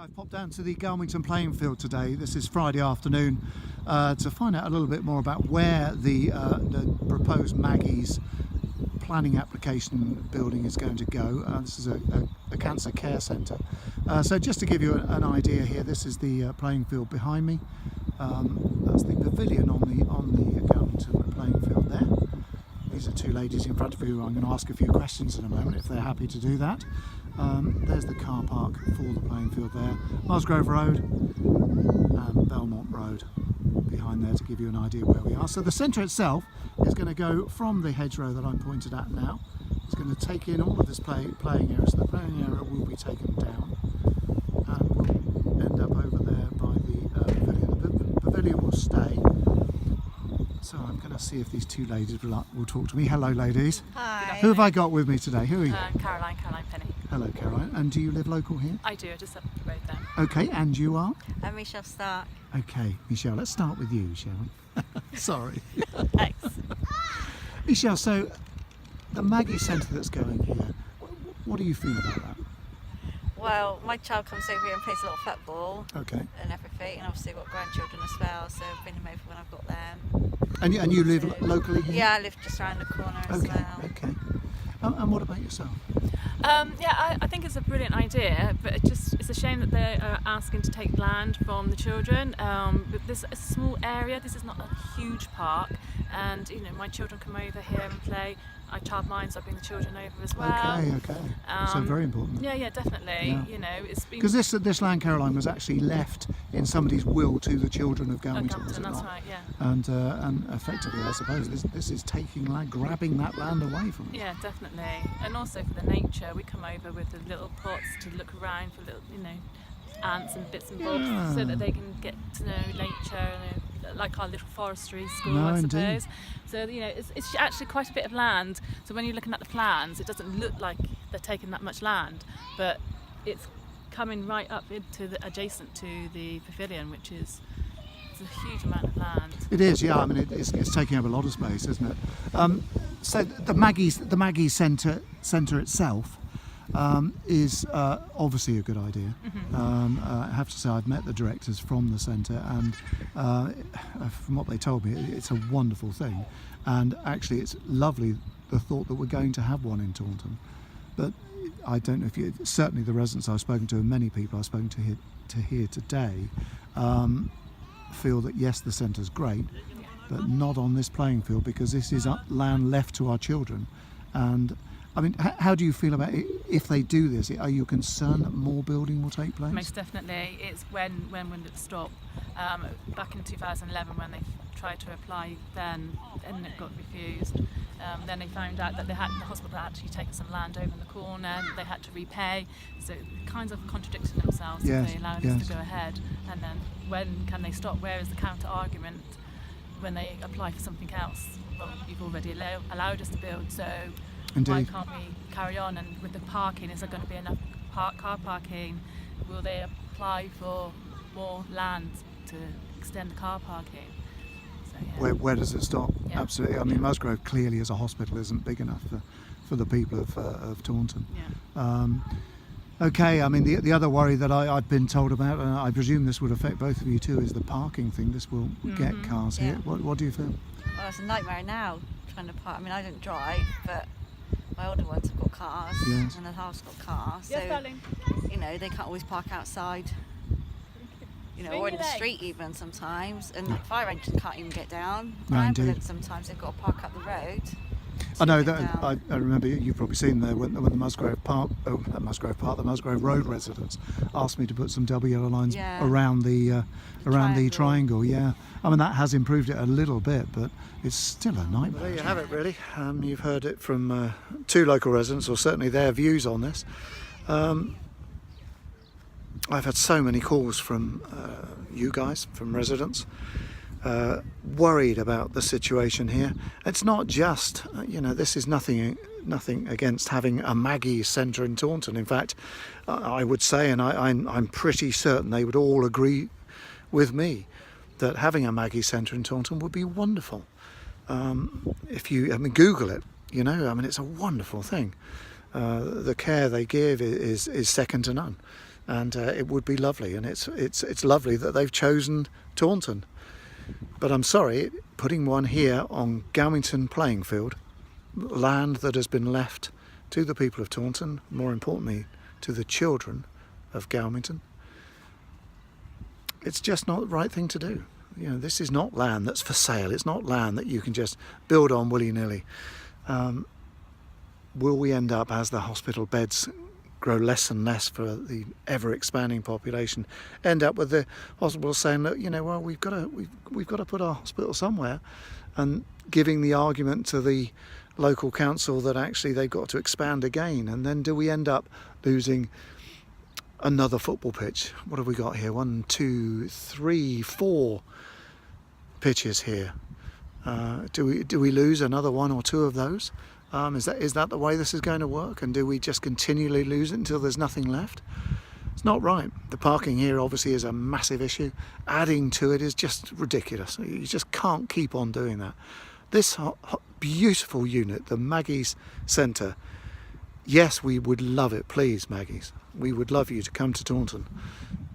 I've popped down to the Galmington Playing Field today. This is Friday afternoon to find out a little bit more about where the proposed Maggie's planning application building is going to go. This is a cancer care centre. So just to give you an idea here, this is the playing field behind me. That's the pavilion on the Galmington Playing Field there. These are two ladies in front of you. I'm going to ask a few questions in a moment if they're happy to do that. There's the car park for the playing field there. Musgrove Road and Belmont Road behind there to give you an idea where we are. So the centre itself is going to go from the hedgerow that I'm pointed at now. It's going to take in all of this playing area. So the playing area will be taken down and will end up over there by the pavilion. The pavilion will stay. So I'm going to see if these two ladies will talk to me. Hello, ladies. Hi. Who have I got with me today? Who are you? Caroline Penny. Hello, Caroline. And do you live local here? I do, just up the road there. Okay, and you are? I'm Michelle Stark. Okay, Michelle, let's start with you, shall we? Sorry. Thanks. Michelle, so the Maggie Centre that's going here, what do you feel about that? Well, my child comes over here and plays a lot of football. Okay. And everything, and obviously I've got grandchildren as well, so I've been over when I've got them. And you live locally here? Yeah, I live just around the corner as well. Okay. And what about yourself? I think it's a brilliant idea, but it's a shame that they are asking to take land from the children. But this is a small area, this is not a huge park, and my children come over here and play. I childmind, so I bring the children over as well. Okay. So very important. Yeah, definitely. Yeah. It's been... Because this land, Caroline, was actually left in somebody's will to the children of Galmington, was it that's not? right, yeah. And effectively, I suppose, this is taking land, grabbing that land away from us. Yeah, definitely. And also for the nature, we come over with the little pots to look around for little, ants and bits and bobs, so that they can get to know nature, like our little forestry school, I suppose. Indeed. So it's actually quite a bit of land. So when you're looking at the plans, it doesn't look like they're taking that much land, but it's coming right up into adjacent to the pavilion, which is a huge amount of land. It is, yeah. I mean, it's taking up a lot of space, isn't it? So the Maggie Centre itself is obviously a good idea. Mm-hmm. I have to say I've met the directors from the centre, and from what they told me, it's a wonderful thing. And actually, it's lovely the thought that we're going to have one in Taunton. But I don't know if certainly the residents I've spoken to, and many people I've spoken to here today, feel that yes, the centre's great, but not on this playing field, because this is land left to our children. And I mean, how do you feel about it if they do this? Are you concerned that more building will take place? Most definitely. It's when will it stop? Back in 2011, when they tried to apply, then it got refused. Then they found out that the hospital had actually taken some land over in the corner, and they had to repay. So kind of contradicting themselves. Yes, If they allowed us to go ahead, and then when can they stop? Where is the counter argument when they apply for something else? Well, you've already allowed us to build, so. Indeed. Why can't we carry on? And with the parking, is there going to be enough car parking? Will they apply for more land to extend the car parking? So, yeah. Where does it stop? Yeah. Absolutely. I mean, Musgrove clearly as a hospital isn't big enough for the people of Taunton. Yeah. Okay, I mean, the other worry that I've been told about, and I presume this would affect both of you too, is the parking thing. This will get cars here. What do you feel? Well, it's a nightmare now trying to park. I mean, I don't drive, but my older ones have got cars, yes. and the house got cars, Yes, so darling. they can't always park outside, Swing or in your the leg. street even sometimes, and fire engines can't even get down. No, indeed. Ambulance sometimes they've got to park up the road. I know get that down. I remember you've probably seen there when the Musgrove Road residents asked me to put some double yellow lines around the triangle. Yeah, I mean that has improved it a little bit, but it's still a nightmare. Well, there you have it, really. You've heard it from two local residents, or certainly their views on this. I've had so many calls from you guys, from residents. Worried about the situation here. It's not just, this is nothing against having a Maggie Centre in Taunton. In fact, I would say, and I'm pretty certain they would all agree with me, that having a Maggie Centre in Taunton would be wonderful. Google it, it's a wonderful thing. The care they give is second to none. and it would be lovely, and it's lovely that they've chosen Taunton. But I'm sorry, putting one here on Galmington Playing Field, land that has been left to the people of Taunton, more importantly to the children of Galmington, it's just not the right thing to do. You know, this is not land that's for sale. It's not land that you can just build on willy-nilly. Will we end up, as the hospital beds grow less and less for the ever-expanding population, end up with the hospital saying, look, you know, well, we've got to put our hospital somewhere, and giving the argument to the local council that actually they've got to expand again? And then do we end up losing another football pitch? What have we got here? 1, 2, 3, 4 pitches here. Do we lose another 1 or 2 of those? Is that the way this is going to work? And do we just continually lose it until there's nothing left? It's not right. The parking here obviously is a massive issue. Adding to it is just ridiculous. You just can't keep on doing that. This beautiful unit, the Maggie's Centre, yes, we would love it. Please, Maggie's, we would love you to come to Taunton.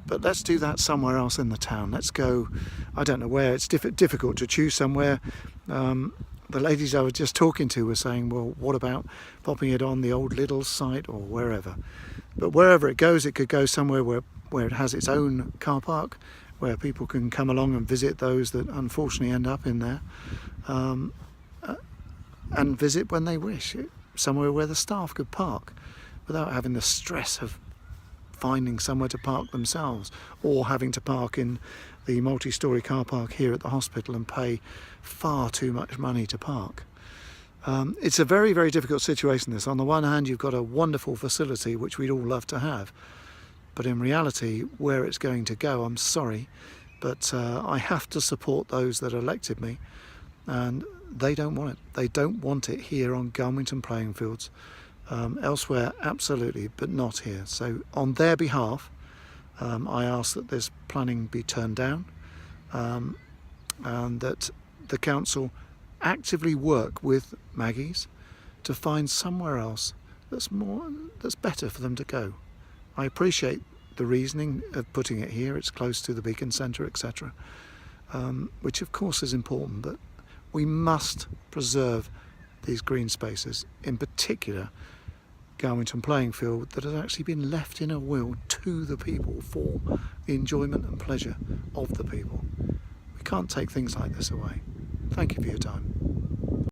But let's do that somewhere else in the town. Let's go, I don't know where. It's difficult to choose somewhere. The ladies I was just talking to were saying, well, what about popping it on the old Lidl site or wherever? But wherever it goes, it could go somewhere where it has its own car park, where people can come along and visit those that unfortunately end up in there, and visit when they wish. Somewhere where the staff could park without having the stress of finding somewhere to park themselves, or having to park in the multi-storey car park here at the hospital and pay far too much money to park. It's a very, very difficult situation, this. On the one hand, you've got a wonderful facility which we'd all love to have, but in reality, where it's going to go, I'm sorry, but I have to support those that elected me, and they don't want it. They don't want it here on Galmington Playing Fields. Elsewhere, absolutely, but not here. So on their behalf, I ask that this planning be turned down, and that the council actively work with Maggie's to find somewhere else that's better for them to go. I appreciate the reasoning of putting it here. It's close to the Beacon Centre, etc., which of course is important, but we must preserve these green spaces, in particular Galmington Playing Field, that has actually been left in a will to the people for the enjoyment and pleasure of the people. We can't take things like this away. Thank you for your time.